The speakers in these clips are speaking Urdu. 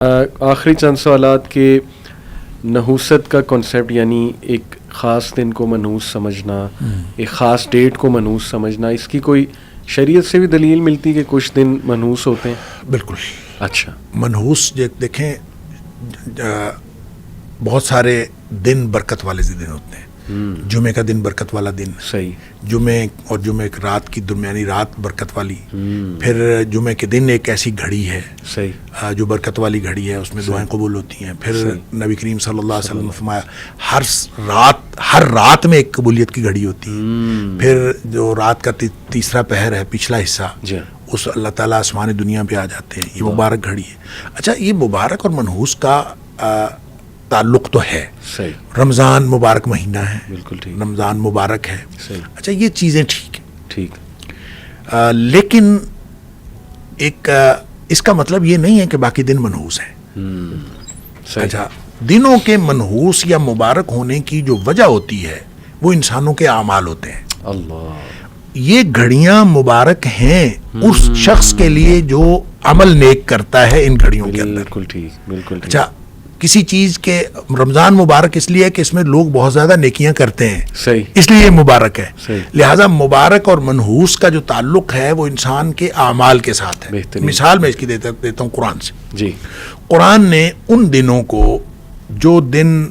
آخری چند سوالات کے نحوست کا کنسیپٹ، یعنی ایک خاص دن کو منحوس سمجھنا، ایک خاص ڈیٹ کو منحوس سمجھنا، اس کی کوئی شریعت سے بھی دلیل ملتی کہ کچھ دن منحوس ہوتے ہیں؟ بالکل. اچھا. منحوس دیکھیں بہت سارے دن برکت والے دن ہوتے ہیں. جمعے کا دن برکت والا دن، صحیح. جمعے اور جمعے رات کی درمیانی رات برکت والی. پھر جمعے کے دن ایک ایسی گھڑی ہے صحیح جو برکت والی گھڑی ہے، اس میں دعائیں قبول ہوتی ہیں. پھر نبی کریم صلی اللہ علیہ وسلم نے فرمایا ہر رات میں ایک قبولیت کی گھڑی ہوتی ہے. پھر جو رات کا تیسرا پہر ہے، پچھلا حصہ، اس اللہ تعالیٰ آسمان دنیا پہ آ جاتے ہیں. یہ مبارک گھڑی ہے. اچھا، یہ مبارک اور منحوس کا تعلق تو ہے. صحیح. رمضان مبارک مہینہ ہے، بالکل ٹھیک. رمضان مبارک ہے. صحیح. اچھا، یہ چیزیں ٹھیک ہیں. ٹھیک. لیکن ایک اس کا مطلب یہ نہیں ہے کہ باقی دن منحوس ہیں. اچھا، دنوں کے منحوس یا مبارک ہونے کی جو وجہ ہوتی ہے وہ انسانوں کے اعمال ہوتے ہیں. اللہ. یہ گھڑیاں مبارک ہیں اس شخص کے لیے جو عمل نیک کرتا ہے ان گھڑیوں کے اندر. بالکل ٹھیک. بالکل ٹھیک. اچھا، کسی چیز کے رمضان مبارک اس لیے کہ اس میں لوگ بہت زیادہ نیکیاں کرتے ہیں، صحیح، اس لیے یہ مبارک ہے. صحیح. لہٰذا مبارک اور منحوس کا جو تعلق ہے وہ انسان کے اعمال کے ساتھ ہے. بہترین. مثال میں اس کی دیتا ہوں قرآن سے. جی. قرآن نے ان دنوں کو جو دن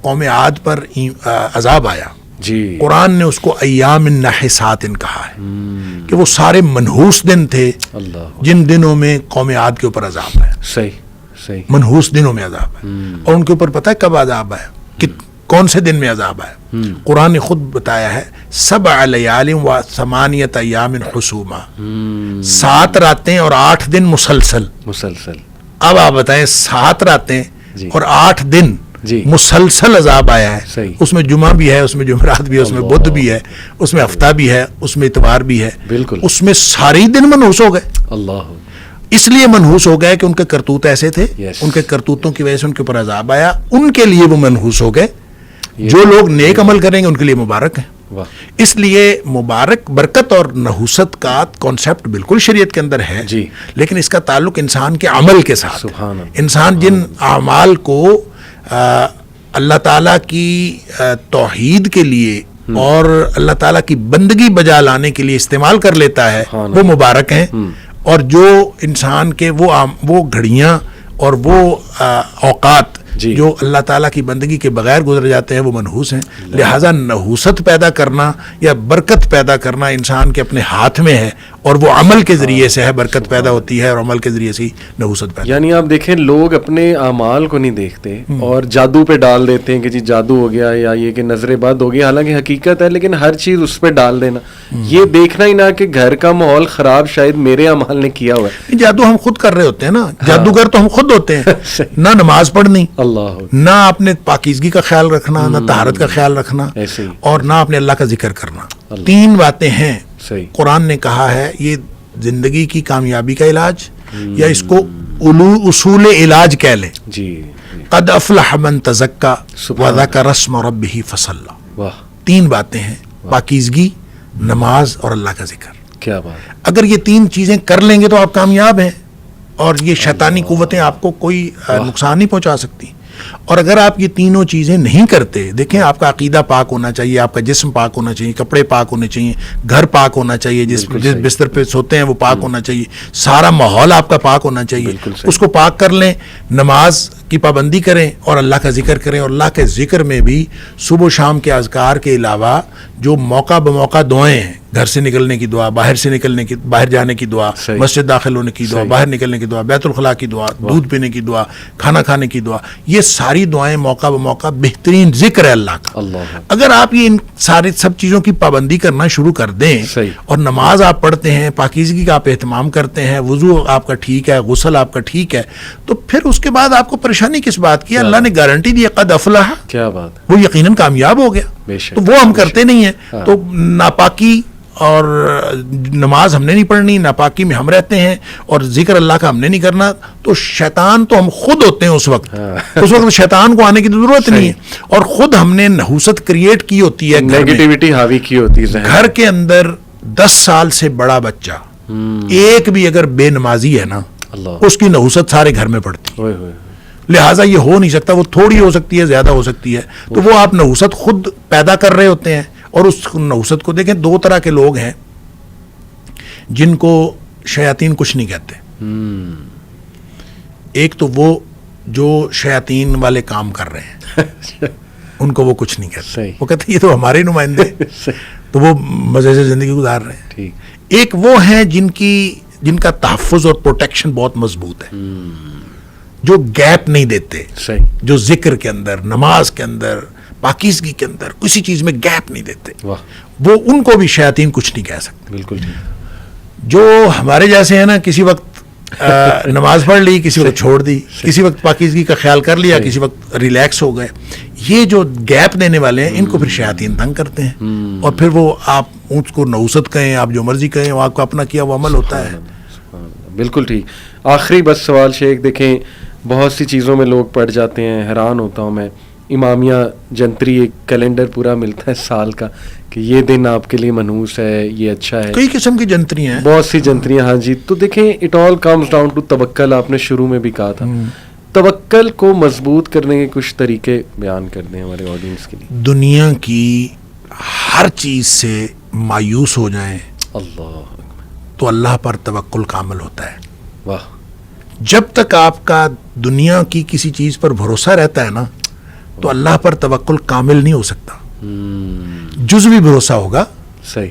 قوم عاد پر عذاب آیا، جی، قرآن نے اس کو ایام النحسات کہا ہے کہ وہ سارے منحوس دن تھے اللہ، جن دنوں میں قوم عاد کے اوپر عذاب آیا. صحیح صحیح. منحوس دنوں میں عذاب ہے. اور ان کے اوپر پتہ ہے کب عذاب آیا، کہ کون سے دن میں عذاب آیا؟ قرآن نے خود بتایا ہے 7 لیال و 8 ایام حسوما، 7 راتیں اور 8 دن مسلسل. اب آپ بتائیں 7 راتیں اور 8 دن مسلسل عذاب آیا ہے. اس میں جمعہ بھی ہے، اس میں جمعرات بھی ہے، اس میں بدھ بھی ہے، اس میں ہفتہ بھی ہے، اس میں اتوار بھی ہے. بالکل. اس میں سارے ہی دن منحوس ہو گئے. اللہ. اس لیے منحوس ہو گئے کہ ان کے کرتوت ایسے تھے. ان کے کرتوتوں کی وجہ سے ان کے اوپر عذاب آیا. ان کے لیے وہ منحوس ہو گئے. جو لوگ نیک عمل کریں گے ان کے لیے مبارک ہیں. اس لیے مبارک برکت اور نحوست کا کانسیپٹ بالکل شریعت کے اندر ہے، لیکن اس کا تعلق انسان کے عمل کے ساتھ. انسان جن اعمال کو اللہ تعالیٰ کی توحید کے لیے اور اللہ تعالیٰ کی بندگی بجا لانے کے لیے استعمال کر لیتا ہے وہ مبارک ہیں. اور جو انسان کے وہ گھڑیاں اور وہ اوقات جو اللہ تعالیٰ کی بندگی کے بغیر گزر جاتے ہیں وہ منحوس ہیں. لہٰذا نحوست پیدا کرنا یا برکت پیدا کرنا انسان کے اپنے ہاتھ میں ہے، اور وہ عمل کے ذریعے سے ہے برکت پیدا ہوتی ہے، اور عمل کے ذریعے سے ہی نحوست پیدا. یعنی آپ دیکھیں لوگ اپنے اعمال کو نہیں دیکھتے اور جادو پہ ڈال دیتے ہیں کہ جی جادو ہو گیا یا یہ کہ نظر بد ہو گیا. حالانکہ حقیقت ہے، لیکن ہر چیز اس پہ ڈال دینا، یہ دیکھنا ہی نہ کہ گھر کا ماحول خراب شاید میرے اعمال نے کیا ہوا ہے. جادو ہم خود کر رہے ہوتے ہیں نا، جادوگر تو ہم خود ہوتے ہیں. نہ نماز پڑھنی، اللہ، نہ اپنے پاکیزگی کا خیال رکھنا، نہ طہارت کا خیال رکھنا، اور نہ اپنے اللہ کا ذکر کرنا. 3 باتیں ہیں قرآن نے کہا ہے یہ زندگی کی کامیابی کا علاج، یا اس کو اصول علاج کہہ لیں. قد افلح من تزکا وذکر اسم ربہ فصلی. 3 باتیں ہیں، پاکیزگی، نماز اور اللہ کا ذکر. کیا بات. اگر یہ 3 چیزیں کر لیں گے تو آپ کامیاب ہیں، اور یہ شیطانی قوتیں آپ کو کوئی نقصان نہیں پہنچا سکتی. اور اگر آپ یہ تینوں چیزیں نہیں کرتے، دیکھیں آپ کا عقیدہ پاک ہونا چاہیے، آپ کا جسم پاک ہونا چاہیے، کپڑے پاک ہونے چاہیے، گھر پاک ہونا چاہیے، جس بستر پہ سوتے ہیں وہ پاک ہونا چاہیے، سارا ماحول آپ کا پاک ہونا چاہیے. اس کو پاک کر لیں، نماز کی پابندی کریں اور اللہ کا ذکر کریں. اور اللہ کے ذکر میں بھی صبح و شام کے اذکار کے علاوہ جو موقع بموقع دعائیں ہیں، گھر سے نکلنے کی دعا، باہر جانے کی دعا، مسجد داخل ہونے کی دعا، باہر نکلنے کی دعا، بیت الخلاء کی دعا، دودھ پینے کی دعا، کھانا کھانے کی دعا، یہ ساری دعائیں موقع بموقع بہترین ذکر ہے اللہ کا. اگر آپ یہ ان سب چیزوں کی پابندی کرنا شروع کر دیں اور نماز آپ پڑھتے ہیں، پاکیزگی کا آپ اہتمام کرتے ہیں، وضو آپ کا ٹھیک ہے، غسل آپ کا ٹھیک ہے، تو پھر اس کے بعد آپ کو پریشانی کس بات کی؟ اللہ نے گارنٹی دی قد افلح. کیا بات. وہ یقیناً کامیاب ہو گیا. تو وہ ہم کرتے نہیں ہیں. تو ناپاکی اور نماز ہم نے نہیں پڑھنی، ناپاکی میں ہم رہتے ہیں، اور ذکر اللہ کا ہم نے نہیں کرنا. تو شیطان تو ہم خود ہوتے ہیں اس وقت شیطان کو آنے کی ضرورت نہیں ہے. اور خود ہم نے نحوست کریٹ کی ہوتی ہے، نیگیٹیوٹی حاوی کی ہوتی ہے. گھر کے اندر 10 سال سے بڑا بچہ ایک بھی اگر بے نمازی ہے نا، اللہ اس کی نحوست سارے گھر میں پڑتی ہے. ہوئے ہوئے لہٰذا یہ ہو نہیں سکتا. وہ تھوڑی ہو سکتی ہے, زیادہ ہو سکتی ہے, تو وہ آپ نحوست خود پیدا کر رہے ہوتے ہیں. اور اس نحوست کو دیکھیں, دو طرح کے لوگ ہیں جن کو شیاطین کچھ نہیں کہتے. ایک تو وہ جو شیاطین والے کام کر رہے ہیں ان کو وہ کچھ نہیں کہتے. صحیح. وہ کہتے ہیں یہ تو ہمارے نمائندے ہیں, تو وہ مزے سے زندگی گزار رہے ہیں. ٹھیک. ایک وہ ہیں جن کا تحفظ اور پروٹیکشن بہت مضبوط ہے, جو گیپ نہیں دیتے, صحیح. جو ذکر کے اندر, نماز کے اندر, پاکیزگی کے اندر کسی چیز میں گیپ نہیں دیتے. واہ, وہ ان کو بھی شیاطین کچھ نہیں کہہ سکتے. بالکل ٹھیک. جو ہمارے جیسے ہیں نا, کسی وقت نماز پڑھ لی, کسی وقت چھوڑ دی, کسی وقت پاکیزگی کا خیال کر لیا, کسی وقت ریلیکس ہو گئے. یہ جو گیپ دینے والے ہیں ان کو پھر شیاطین تنگ کرتے ہیں. اور پھر وہ آپ اس کو نحوست کہیں, آپ جو مرضی کہیں, وہ آپ کو اپنا کیا وہ عمل ہوتا ہے. بالکل ٹھیک. آخری بس سوال شیخ, دیکھیں بہت سی چیزوں میں لوگ پڑ جاتے ہیں, حیران ہوتا ہوں میں. امامیہ جنتری ایک کیلنڈر پورا ملتا ہے سال کا کہ یہ دن آپ کے لیے منحوس ہے, یہ اچھا ہے. کئی قسم کی جنتریاں ہیں, بہت سی جنتریاں. ہاں جی. تو دیکھیں it all comes down to توکل. آپ نے شروع میں بھی کہا تھا, توکل کو مضبوط کرنے کے کچھ طریقے بیان کر دیں ہمارے آڈینس کے لیے. دنیا کی ہر چیز سے مایوس ہو جائیں اللہ تو اللہ پر توکل کامل ہوتا ہے. واہ. جب تک آپ کا دنیا کی کسی چیز پر بھروسہ رہتا ہے نا, تو اللہ پر توکل کامل نہیں ہو سکتا. جزوی بھروسہ ہوگا. صحیح.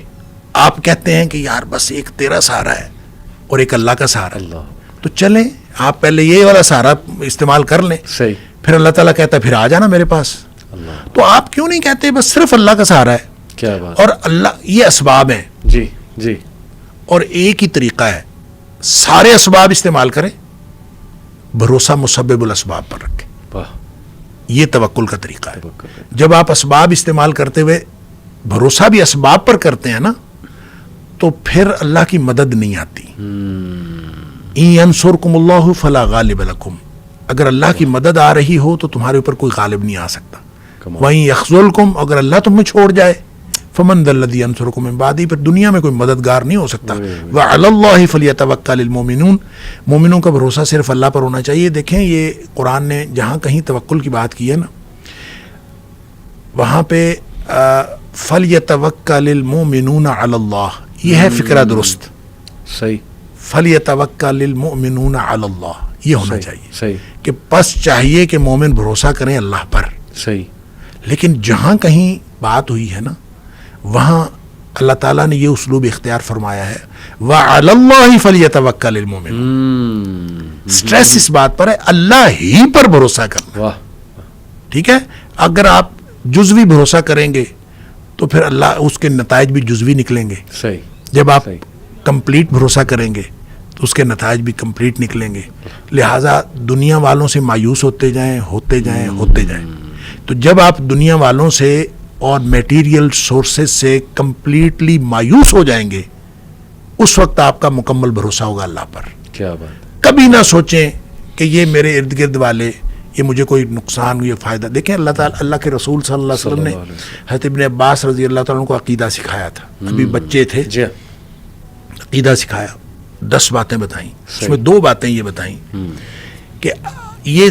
آپ کہتے ہیں کہ یار بس ایک تیرا سہارا ہے اور ایک اللہ کا سہارا ہے, اللہ. تو چلیں آپ پہلے یہ والا سہارا استعمال کر لیں. صحیح. پھر اللہ تعالیٰ کہتا ہے پھر آ جانا میرے پاس. اللہ. تو آپ کیوں نہیں کہتے بس صرف اللہ کا سہارا ہے؟ کیا بات. اور اللہ, یہ اسباب ہیں. جی جی. اور ایک ہی طریقہ ہے, سارے اسباب استعمال کریں, بھروسہ مسبب الاسباب پر رکھیں. واہ. یہ توکل کا طریقہ ہے. توکل. جب آپ اسباب استعمال کرتے ہوئے بھروسہ بھی اسباب پر کرتے ہیں نا, تو پھر اللہ کی مدد نہیں آتی. ان ینصرکم اللہ فلا غالب لکم, اگر اللہ کی مدد آ رہی ہو تو تمہارے اوپر کوئی غالب نہیں آ سکتا. وَإِن يَخْذُلْكُمْ, اگر اللہ تمہیں چھوڑ جائے, فَمَنْ ذَا الَّذِي يَنصُرُكُم مِّن بَعْدِهِ, پھر دنیا میں کوئی مددگار نہیں ہو سکتا. وَعَلَى اللَّهِ فَلْيَتَوَكَّلِ الْمُؤْمِنُونَ, مومنوں کا بھروسہ صرف اللہ پر ہونا چاہیے. دیکھیں یہ قرآن نے جہاں کہیں توکل کی بات کی ہے نا, وہاں پہ فَلْيَتَوَكَّلِ الْمُؤْمِنُونَ عَلَى اللَّهِ, یہ ہے فکرہ درست. صحیح. فَلْيَتَوَكَّلِ الْمُؤْمِنُونَ عَلَى اللَّهِ, یہ ہونا چاہیے. صحیح. کہ بس چاہیے کہ مومن بھروسہ کریں اللہ پر. صحیح. لیکن جہاں کہیں بات ہوئی ہے نا, وہاں اللہ تعالیٰ نے یہ اسلوب اختیار فرمایا ہے, وَعَلَى اللَّهِ فَلْيَتَوَكَّلِ الْمُؤْمِنُونَ. سٹریس اس بات پر ہے, اللہ ہی پر بھروسہ کرنا. واہ. ٹھیک ہے. اگر آپ جزوی بھروسہ کریں گے تو پھر اللہ, اس کے نتائج بھی جزوی نکلیں گے. صحیح. جب آپ صحیح. کمپلیٹ بھروسہ کریں گے تو اس کے نتائج بھی کمپلیٹ نکلیں گے. لہٰذا دنیا والوں سے مایوس ہوتے جائیں, ہوتے جائیں, ہوتے جائیں. تو جب آپ دنیا والوں سے اور میٹیریل سورسز سے کمپلیٹلی مایوس ہو جائیں گے, اس وقت آپ کا مکمل بھروسہ ہوگا اللہ پر. کیا بات. کبھی نہ سوچیں کہ یہ میرے ارد گرد والے, یہ مجھے کوئی نقصان, یہ فائدہ. دیکھیں اللہ تعالیٰ, اللہ کے رسول صلی اللہ علیہ وسلم نے حضرت ابن عباس رضی اللہ تعالیٰ عنہ کو عقیدہ سکھایا تھا. ابھی بچے تھے, جی. عقیدہ سکھایا, 10 باتیں بتائیں. اس میں 2 باتیں یہ بتائیں کہ یہ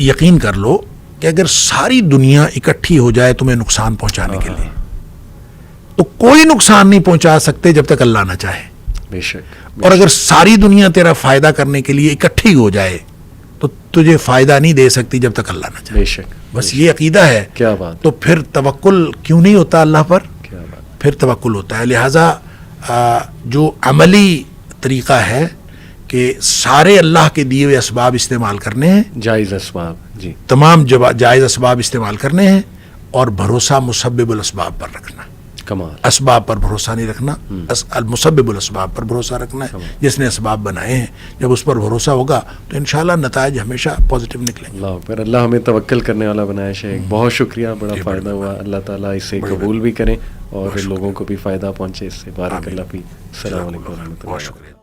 یقین کر لو کہ اگر ساری دنیا اکٹھی ہو جائے تمہیں نقصان پہنچانے کے لیے, تو کوئی نقصان نہیں پہنچا سکتے جب تک اللہ نہ چاہے. بے شک. اور اگر ساری دنیا تیرا فائدہ کرنے کے لیے اکٹھی ہو جائے تو تجھے فائدہ نہیں دے سکتی جب تک اللہ نہ چاہے. بے شک. بس یہ عقیدہ ہے. کیا بات. تو پھر توکل کیوں نہیں ہوتا اللہ پر؟ کیا بات. پھر توکل ہوتا ہے. لہٰذا جو عملی طریقہ ہے کہ سارے اللہ کے دیے ہوئے اسباب استعمال کرنے ہیں, جائز اسباب. جی. تمام جائز اسباب استعمال کرنے ہیں, اور بھروسہ مسبب الاسباب پر رکھنا. کمال. اسباب پر بھروسہ نہیں رکھنا, المسبب الاسباب پر بھروسہ رکھنا ہے. جس نے اسباب بنائے ہیں, جب اس پر بھروسہ ہوگا تو انشاءاللہ نتائج ہمیشہ پازیٹیو نکلیں گے. اللہ اکبر. اللہ ہمیں توکل کرنے والا بنائے شیخ. بہت شکریہ, بڑا فائدہ ہوا. اللہ تعالیٰ اسے قبول بھی کریں اور لوگوں کو بھی فائدہ پہنچے اس سے. بارک اللہ فیک. السلام علیکم و رحمۃ اللہ. بہت شکریہ.